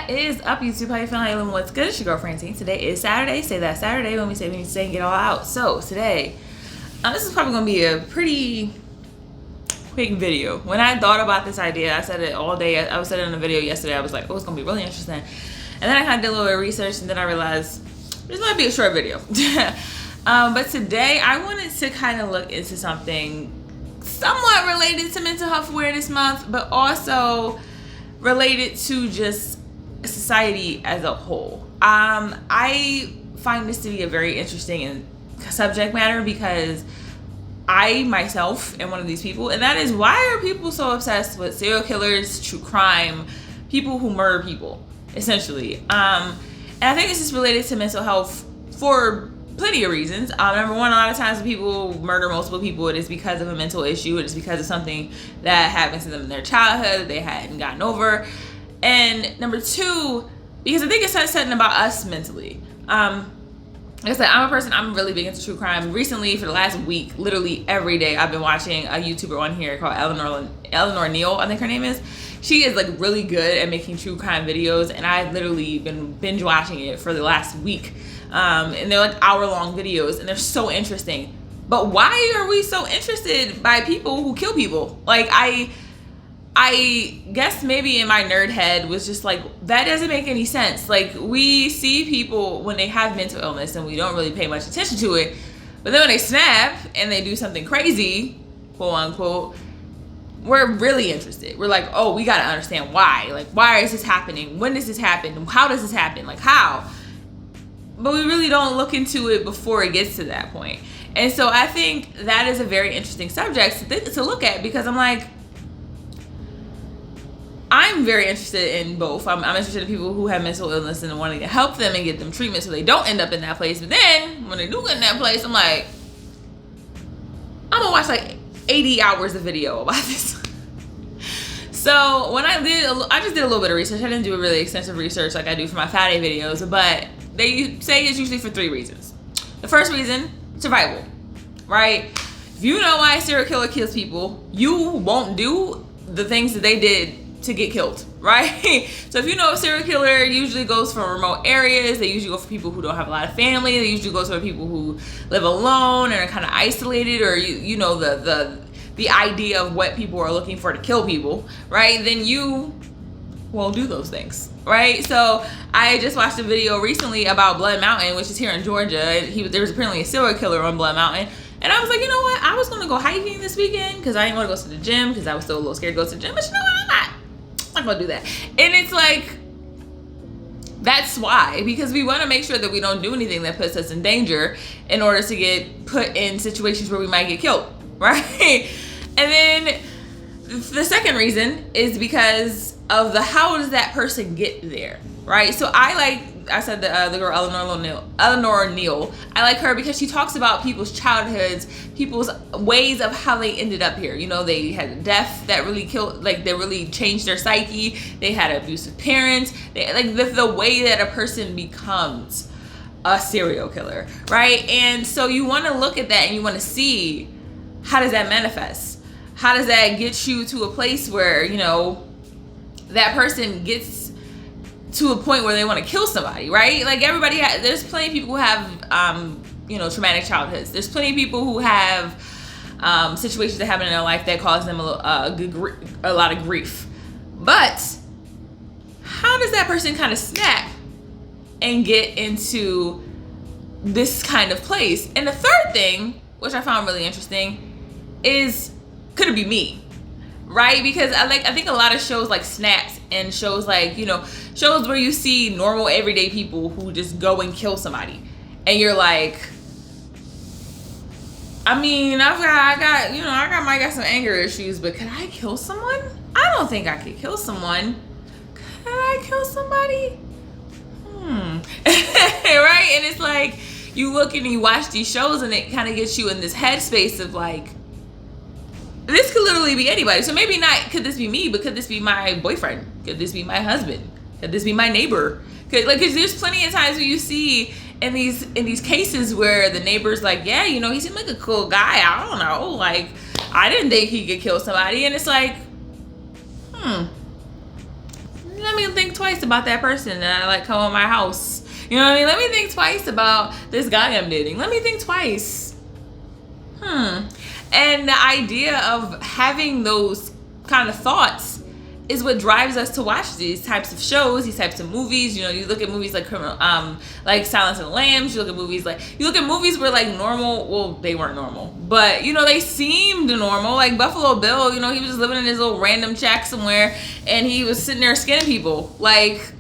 What is up, YouTube? How you feeling? How you living? What's good? It's your girl Francine. Today is Saturday. Say that Saturday when we say and get all out. So today, this is probably gonna be a pretty quick video. When I thought about this idea, I said it all day. I was saying it in a video yesterday. I was like, oh, it's gonna be really interesting. And then I kind of did a little bit of research, and then I realized this might be a short video. But today I wanted to kind of look into something somewhat related to Mental Health Awareness Month, but also related to just society as a whole. I find this to be a very interesting subject matter because I myself am one of these people, and that is, why are people so obsessed with serial killers, true crime, people who murder people, essentially? And I think this is related to mental health for plenty of reasons. Number one, a lot of times when people murder multiple people, it is because of a mental issue. It is because of something that happened to them in their childhood that they hadn't gotten over. And number two, because I think it says something about us mentally. Like I said, I'm a person, I'm really big into true crime. Recently, for the last week, literally every day, I've been watching a YouTuber on here called Eleanor Neal, I think her name is. She is like really good at making true crime videos, and I've literally been binge watching it for the last week. And they're like hour-long videos, and they're so interesting. But why are we so interested by people who kill people? Like, I guess maybe in my nerd head was just like, that doesn't make any sense. Like, we see people when they have mental illness and we don't really pay much attention to it, but then when they snap and they do something crazy, quote unquote, we're really interested. We're like, oh, we gotta understand why. Like, why is this happening? When does this happen? How does this happen? Like, how? But we really don't look into it before it gets to that point. And so I think that is a very interesting subject to look at, because I'm like, I'm very interested in both. I'm interested in people who have mental illness and wanting to help them and get them treatment so they don't end up in that place. But then when they do get in that place, I'm like, I'm gonna watch like 80 hours of video about this. So when I just did a little bit of research. I didn't do a really extensive research like I do for my Friday videos, but they say it's usually for 3 reasons. The first reason, survival, right? If you know why a serial killer kills people, you won't do the things that they did to get killed, right? So if you know a serial killer usually goes for remote areas, they usually go for people who don't have a lot of family, they usually go for people who live alone and are kind of isolated, or you know the idea of what people are looking for to kill people, right? Then you won't do those things, right? So I just watched a video recently about Blood Mountain, which is here in Georgia. There was apparently a serial killer on Blood Mountain. And I was like, you know what? I was going to go hiking this weekend because I didn't want to go to the gym because I was still a little scared to go to the gym. But you know what? I'm not going to do that. And it's like, that's why. Because we want to make sure that we don't do anything that puts us in danger in order to get put in situations where we might get killed, right? And then the second reason is because of how does that person get there, right? So I said the girl Eleanor Neal. I like her because she talks about people's childhoods, people's ways of how they ended up here. You know, they had a death that really killed, like they really changed their psyche. They had abusive parents. Like the way that a person becomes a serial killer, right? And so you want to look at that and you want to see, how does that manifest? How does that get you to a place where, you know, that person gets to a point where they want to kill somebody, right? Like there's plenty of people who have, you know, traumatic childhoods. There's plenty of people who have situations that happen in their life that cause them a lot of grief. But how does that person kind of snap and get into this kind of place? And the third thing, which I found really interesting, is, could it be me? Right? Because I think a lot of shows like Snapped and shows like, you know, shows where you see normal everyday people who just go and kill somebody, and you're like, I mean, I might got some anger issues, but could I kill someone? I don't think I could kill someone. Could I kill somebody? Right? And it's like, you look and you watch these shows and it kind of gets you in this headspace of like, this could literally be anybody. So maybe not, could this be me, but could this be my boyfriend? Could this be my husband? Could this be my neighbor? Because there's plenty of times where you see in these cases where the neighbor's like, yeah, you know, he seemed like a cool guy. I don't know. Like, I didn't think he could kill somebody. And it's like, let let me think twice about that person that I like come on my house. You know what I mean? Let me think twice about this guy I'm dating. Let me think twice. And the idea of having those kind of thoughts is what drives us to watch these types of shows, these types of movies. You know, you look at movies like like Silence of the Lambs. You look at movies where like normal. Well, they weren't normal, but you know they seemed normal. Like Buffalo Bill. You know, he was just living in his little random shack somewhere, and he was sitting there skinning people. Like,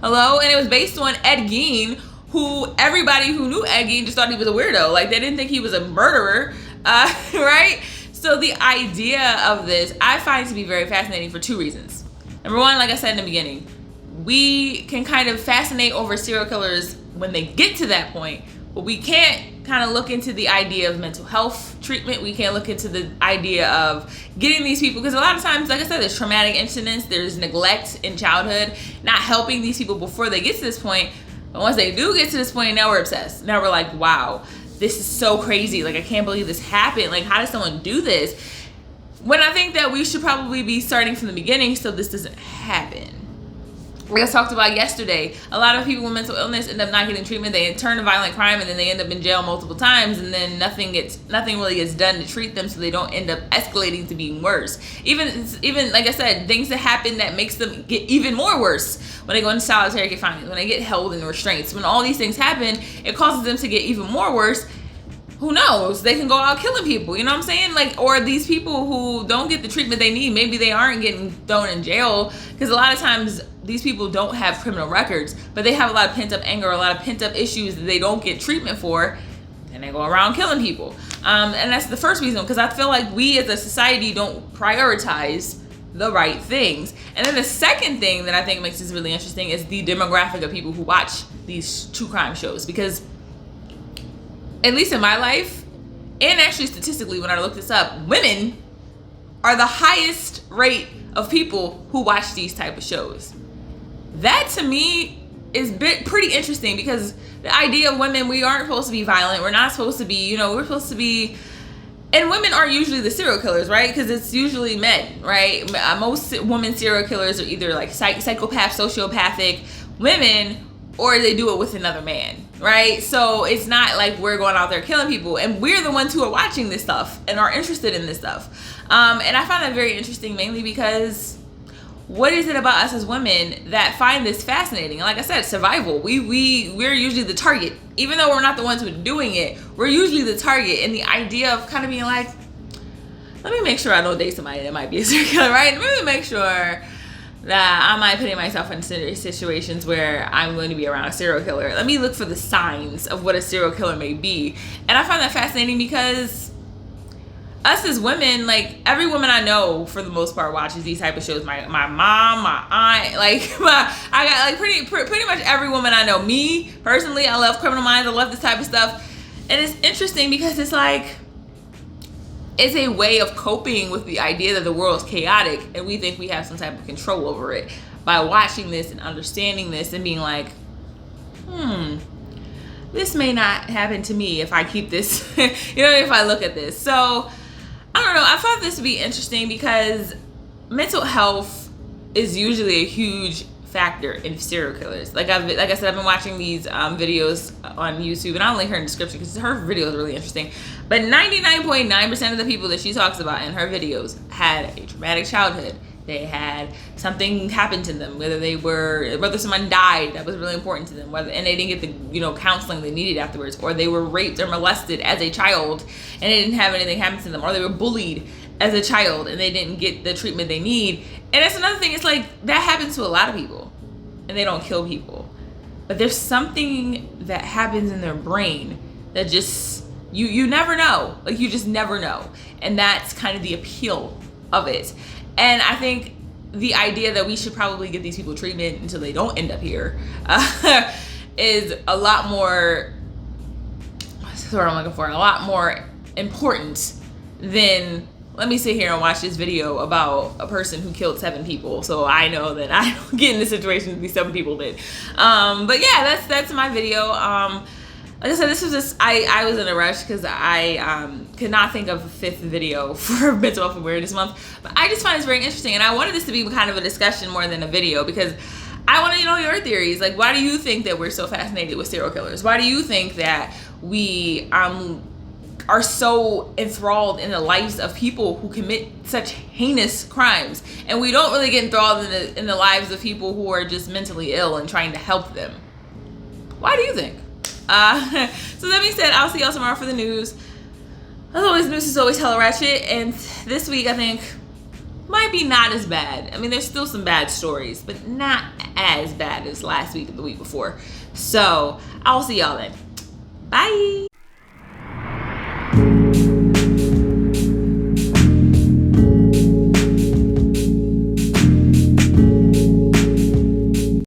hello, and it was based on Ed Gein, who everybody who knew Ed Gein just thought he was a weirdo. Like they didn't think he was a murderer, right? So the idea of this, I find to be very fascinating for two reasons. Number one, like I said in the beginning, we can kind of fascinate over serial killers when they get to that point, but we can't kind of look into the idea of mental health treatment. We can't look into the idea of getting these people, because a lot of times, like I said, there's traumatic incidents, there's neglect in childhood, not helping these people before they get to this point. But once they do get to this point, now we're obsessed. Now we're like, wow, this is so crazy. Like, I can't believe this happened. Like, how does someone do this? When I think that we should probably be starting from the beginning so this doesn't happen. Like I talked about yesterday, a lot of people with mental illness end up not getting treatment. They turn to violent crime and then they end up in jail multiple times, and then nothing really gets done to treat them, so they don't end up escalating to being worse. Even like I said, things that happen that makes them get even more worse. When they go into solitary confinement, when they get held in restraints, when all these things happen, it causes them to get even more worse. Who knows? They can go out killing people, you know what I'm saying? Like, or these people who don't get the treatment they need, maybe they aren't getting thrown in jail, because a lot of times these people don't have criminal records, but they have a lot of pent up anger, a lot of pent up issues that they don't get treatment for, and they go around killing people. And that's the first reason, because I feel like we as a society don't prioritize the right things. And then the second thing that I think makes this really interesting is the demographic of people who watch these true crime shows, because at least in my life, and actually statistically when I looked this up, women are the highest rate of people who watch these type of shows. That to me is pretty interesting, because the idea of women, we aren't supposed to be violent, we're not supposed to be, you know, we're supposed to be, and women are usually the serial killers, right? Because it's usually men, right? Most women serial killers are either like psychopath, sociopathic women, or they do it with another man, right? So it's not like we're going out there killing people, and we're the ones who are watching this stuff and are interested in this stuff. And I find that very interesting, mainly because what is it about us as women that find this fascinating? Like I said, survival. We're usually the target. Even though we're not the ones who are doing it, we're usually the target. And the idea of kind of being like, let me make sure I don't date somebody that might be a serial killer, right? Let me make sure that I'm not putting myself in situations where I'm going to be around a serial killer. Let me look for the signs of what a serial killer may be. And I find that fascinating because us as women, like every woman I know for the most part watches these type of shows. My mom, my aunt, I got like pretty much every woman I know. Me personally, I love Criminal Minds. I love this type of stuff. And it's interesting because it's like, it's a way of coping with the idea that the world is chaotic and we think we have some type of control over it by watching this and understanding this and being like, this may not happen to me if I keep this, if I look at this. So I don't know. I thought this would be interesting because mental health is usually a huge factor in serial killers. Like I said, I've been watching these videos on YouTube, and I'll link her in the description because her video is really interesting. But 99.9% of the people that she talks about in her videos had a traumatic childhood. They had something happen to them, whether someone died that was really important to them, and they didn't get the counseling they needed afterwards, or they were raped or molested as a child and they didn't have anything happen to them, or they were bullied as a child and they didn't get the treatment they need. And that's another thing. It's like that happens to a lot of people, and they don't kill people, but there's something that happens in their brain that just you never know. Like you just never know, and that's kind of the appeal of it. And I think the idea that we should probably get these people treatment until they don't end up here is a lot more, what's the word I'm looking for, a lot more important than, let me sit here and watch this video about a person who killed 7 people so I know that I don't get in the situation these 7 people did. But yeah, that's my video. like I said, this was just, I was in a rush because I could not think of a fifth video for Mental Health Awareness Month. But I just find this very interesting, and I wanted this to be kind of a discussion more than a video, because I want to know your theories. Like, why do you think that we're so fascinated with serial killers? Why do you think that we are so enthralled in the lives of people who commit such heinous crimes, and we don't really get enthralled in the lives of people who are just mentally ill and trying to help them? Why do you think? So that being said, I'll see y'all tomorrow for the news. As always, news is always hella ratchet, and this week I think might be not as bad. I mean, there's still some bad stories, but not as bad as last week and the week before. So I'll see y'all then. Bye.